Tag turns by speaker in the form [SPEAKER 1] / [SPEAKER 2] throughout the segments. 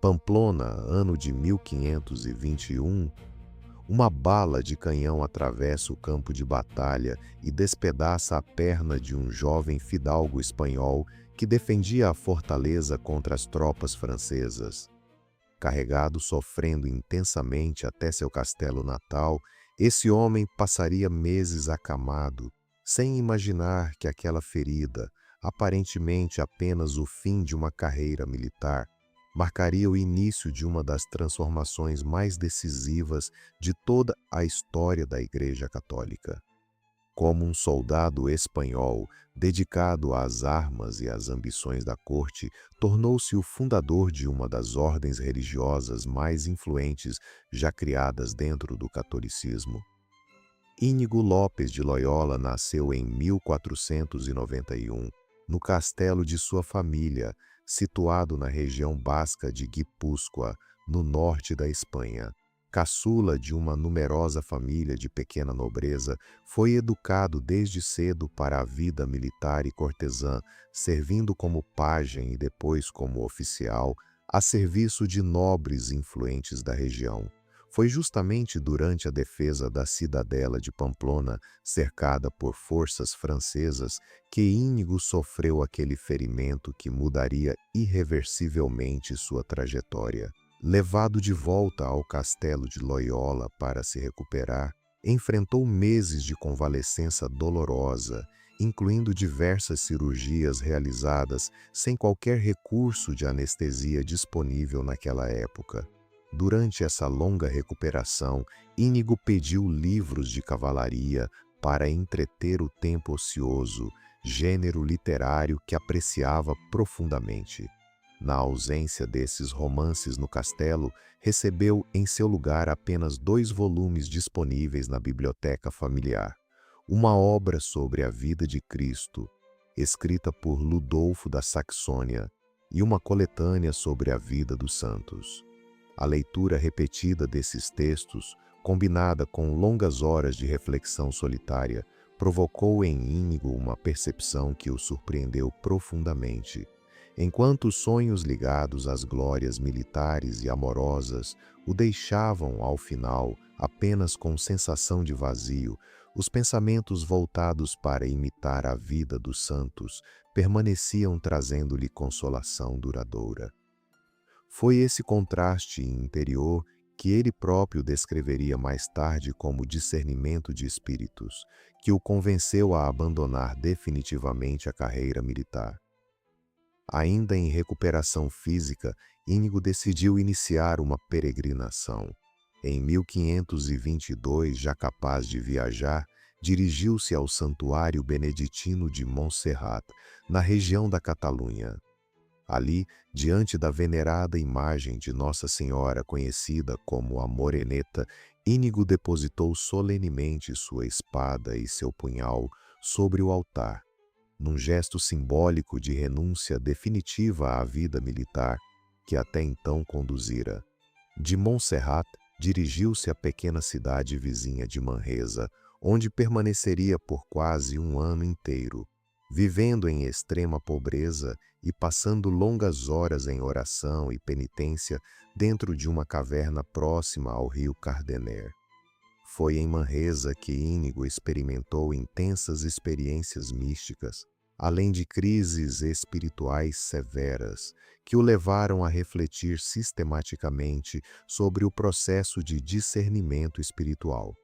[SPEAKER 1] Pamplona, ano de 1521, uma bala de canhão atravessa o campo de batalha e despedaça a perna de um jovem fidalgo espanhol que defendia a fortaleza contra as tropas francesas. Carregado sofrendo intensamente até seu castelo natal, esse homem passaria meses acamado, sem imaginar que aquela ferida, aparentemente apenas o fim de uma carreira militar, marcaria o início de uma das transformações mais decisivas de toda a história da Igreja Católica. Como um soldado espanhol dedicado às armas e às ambições da corte, tornou-se o fundador de uma das ordens religiosas mais influentes já criadas dentro do catolicismo. Íñigo Lopes de Loyola nasceu em 1491, no castelo de sua família, situado na região basca de Guipúzcoa, no norte da Espanha. Caçula de uma numerosa família de pequena nobreza, foi educado desde cedo para a vida militar e cortesã, servindo como pajem e depois como oficial, a serviço de nobres influentes da região. Foi justamente durante a defesa da cidadela de Pamplona, cercada por forças francesas, que Íñigo sofreu aquele ferimento que mudaria irreversivelmente sua trajetória. Levado de volta ao castelo de Loyola para se recuperar, enfrentou meses de convalescença dolorosa, incluindo diversas cirurgias realizadas sem qualquer recurso de anestesia disponível naquela época. Durante essa longa recuperação, Íñigo pediu livros de cavalaria para entreter o tempo ocioso, gênero literário que apreciava profundamente. Na ausência desses romances no castelo, recebeu em seu lugar apenas 2 volumes disponíveis na biblioteca familiar. Uma obra sobre a vida de Cristo, escrita por Ludolfo da Saxônia, e uma coletânea sobre a vida dos santos. A leitura repetida desses textos, combinada com longas horas de reflexão solitária, provocou em Íñigo uma percepção que o surpreendeu profundamente. Enquanto os sonhos ligados às glórias militares e amorosas o deixavam, ao final, apenas com sensação de vazio, os pensamentos voltados para imitar a vida dos santos permaneciam trazendo-lhe consolação duradoura. Foi esse contraste interior que ele próprio descreveria mais tarde como discernimento de espíritos, que o convenceu a abandonar definitivamente a carreira militar. Ainda em recuperação física, Íñigo decidiu iniciar uma peregrinação. Em 1522, já capaz de viajar, dirigiu-se ao Santuário Beneditino de Montserrat, na região da Catalunha. Ali, diante da venerada imagem de Nossa Senhora conhecida como a Moreneta, Íñigo depositou solenemente sua espada e seu punhal sobre o altar, num gesto simbólico de renúncia definitiva à vida militar que até então conduzira. De Montserrat, dirigiu-se à pequena cidade vizinha de Manresa, onde permaneceria por quase um ano inteiro, vivendo em extrema pobreza e passando longas horas em oração e penitência dentro de uma caverna próxima ao rio Cardener. Foi em Manresa que Íñigo experimentou intensas experiências místicas, além de crises espirituais severas, que o levaram a refletir sistematicamente sobre o processo de discernimento espiritual.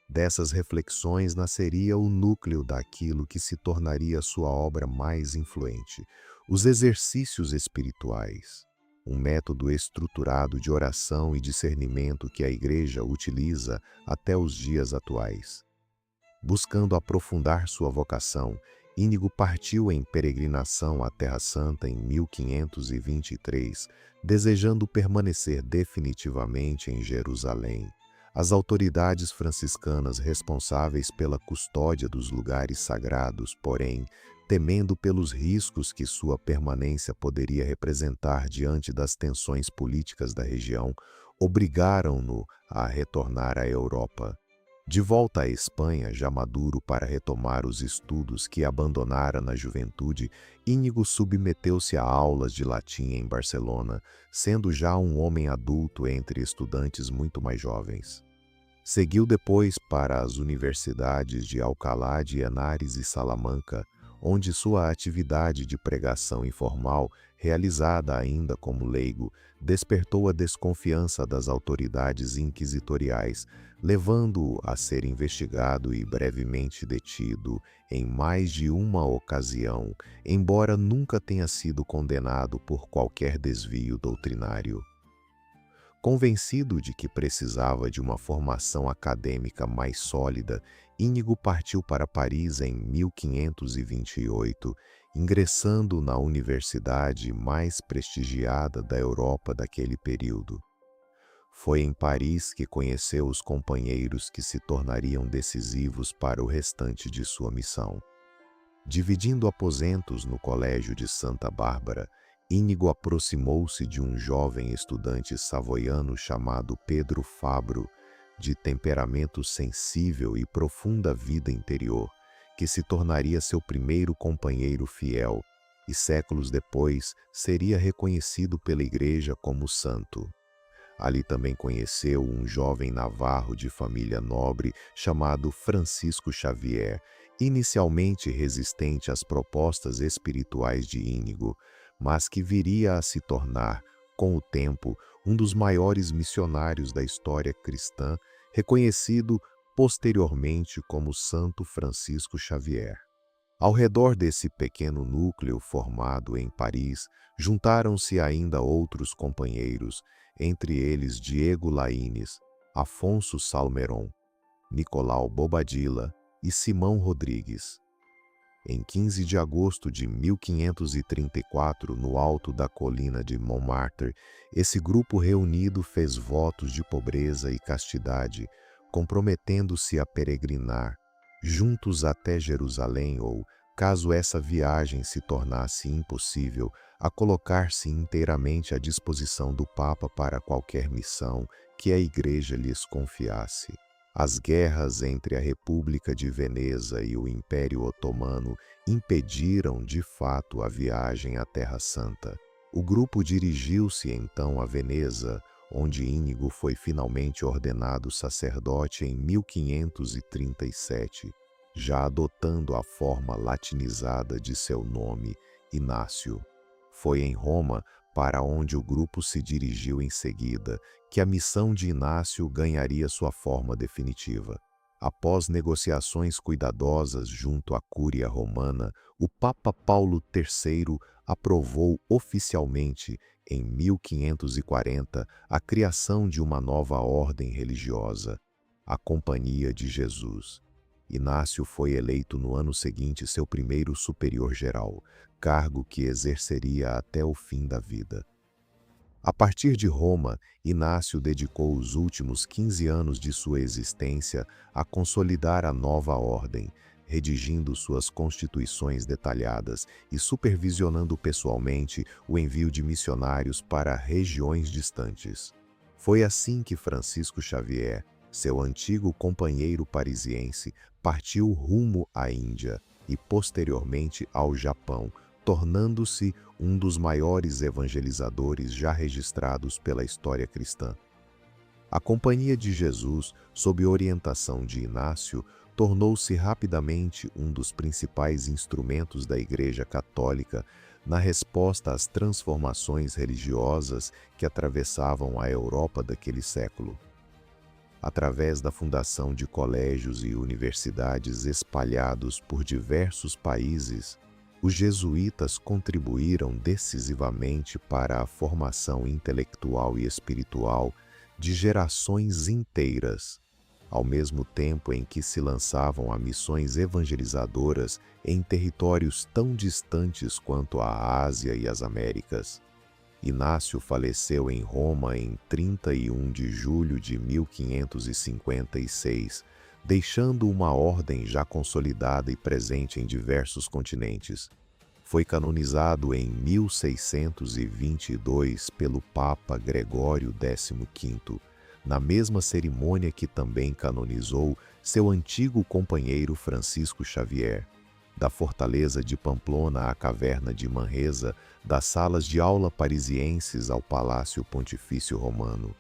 [SPEAKER 1] Dessas reflexões nasceria o núcleo daquilo que se tornaria sua obra mais influente, os exercícios espirituais, um método estruturado de oração e discernimento que a Igreja utiliza até os dias atuais. Buscando aprofundar sua vocação, Íñigo partiu em peregrinação à Terra Santa em 1523, desejando permanecer definitivamente em Jerusalém. As autoridades franciscanas responsáveis pela custódia dos lugares sagrados, porém, temendo pelos riscos que sua permanência poderia representar diante das tensões políticas da região, obrigaram-no a retornar à Europa. De volta à Espanha, já maduro para retomar os estudos que abandonara na juventude, Íñigo submeteu-se a aulas de latim em Barcelona, sendo já um homem adulto entre estudantes muito mais jovens. Seguiu depois para as universidades de Alcalá de Henares e Salamanca, onde sua atividade de pregação informal, realizada ainda como leigo, despertou a desconfiança das autoridades inquisitoriais, levando-o a ser investigado e brevemente detido em mais de uma ocasião, embora nunca tenha sido condenado por qualquer desvio doutrinário. Convencido de que precisava de uma formação acadêmica mais sólida, Íñigo partiu para Paris em 1528, ingressando na universidade mais prestigiada da Europa daquele período. Foi em Paris que conheceu os companheiros que se tornariam decisivos para o restante de sua missão. Dividindo aposentos no Colégio de Santa Bárbara, Íñigo aproximou-se de um jovem estudante savoiano chamado Pedro Fabro, de temperamento sensível e profunda vida interior, que se tornaria seu primeiro companheiro fiel e séculos depois seria reconhecido pela Igreja como santo. Ali também conheceu um jovem navarro de família nobre chamado Francisco Xavier, inicialmente resistente às propostas espirituais de Íñigo, mas que viria a se tornar, com o tempo, um dos maiores missionários da história cristã, reconhecido posteriormente como Santo Francisco Xavier. Ao redor desse pequeno núcleo formado em Paris, juntaram-se ainda outros companheiros, entre eles Diego Laínez, Afonso Salmeron, Nicolau Bobadilla e Simão Rodrigues. Em 15 de agosto de 1534, no alto da colina de Montmartre, esse grupo reunido fez votos de pobreza e castidade, comprometendo-se a peregrinar, juntos até Jerusalém ou, caso essa viagem se tornasse impossível, a colocar-se inteiramente à disposição do Papa para qualquer missão que a Igreja lhes confiasse. As guerras entre a República de Veneza e o Império Otomano impediram, de fato, a viagem à Terra Santa. O grupo dirigiu-se então a Veneza, onde Íñigo foi finalmente ordenado sacerdote em 1537, já adotando a forma latinizada de seu nome, Inácio. Foi em Roma, para onde o grupo se dirigiu em seguida, que a missão de Inácio ganharia sua forma definitiva. Após negociações cuidadosas junto à Cúria Romana, o Papa Paulo III aprovou oficialmente, em 1540, a criação de uma nova ordem religiosa, a Companhia de Jesus. Inácio foi eleito no ano seguinte seu primeiro superior-geral, cargo que exerceria até o fim da vida. A partir de Roma, Inácio dedicou os últimos 15 anos de sua existência a consolidar a nova ordem, redigindo suas constituições detalhadas e supervisionando pessoalmente o envio de missionários para regiões distantes. Foi assim que Francisco Xavier, seu antigo companheiro parisiense, partiu rumo à Índia e posteriormente ao Japão, tornando-se um dos maiores evangelizadores já registrados pela história cristã. A Companhia de Jesus, sob orientação de Inácio, tornou-se rapidamente um dos principais instrumentos da Igreja Católica na resposta às transformações religiosas que atravessavam a Europa daquele século. Através da fundação de colégios e universidades espalhados por diversos países, os jesuítas contribuíram decisivamente para a formação intelectual e espiritual de gerações inteiras, ao mesmo tempo em que se lançavam a missões evangelizadoras em territórios tão distantes quanto a Ásia e as Américas. Inácio faleceu em Roma em 31 de julho de 1556, deixando uma ordem já consolidada e presente em diversos continentes. Foi canonizado em 1622 pelo Papa Gregório XV, na mesma cerimônia que também canonizou seu antigo companheiro Francisco Xavier. Da fortaleza de Pamplona à caverna de Manresa, das salas de aula parisienses ao Palácio Pontifício Romano.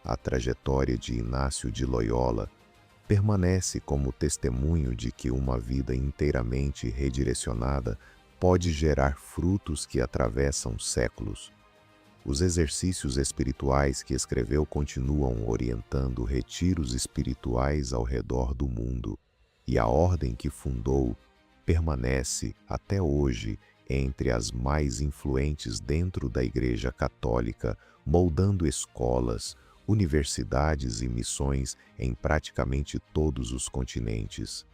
[SPEAKER 1] A trajetória de Inácio de Loyola permanece como testemunho de que uma vida inteiramente redirecionada pode gerar frutos que atravessam séculos. Os exercícios espirituais que escreveu continuam orientando retiros espirituais ao redor do mundo, e a ordem que fundou permanece até hoje entre as mais influentes dentro da Igreja Católica, moldando escolas, universidades e missões em praticamente todos os continentes.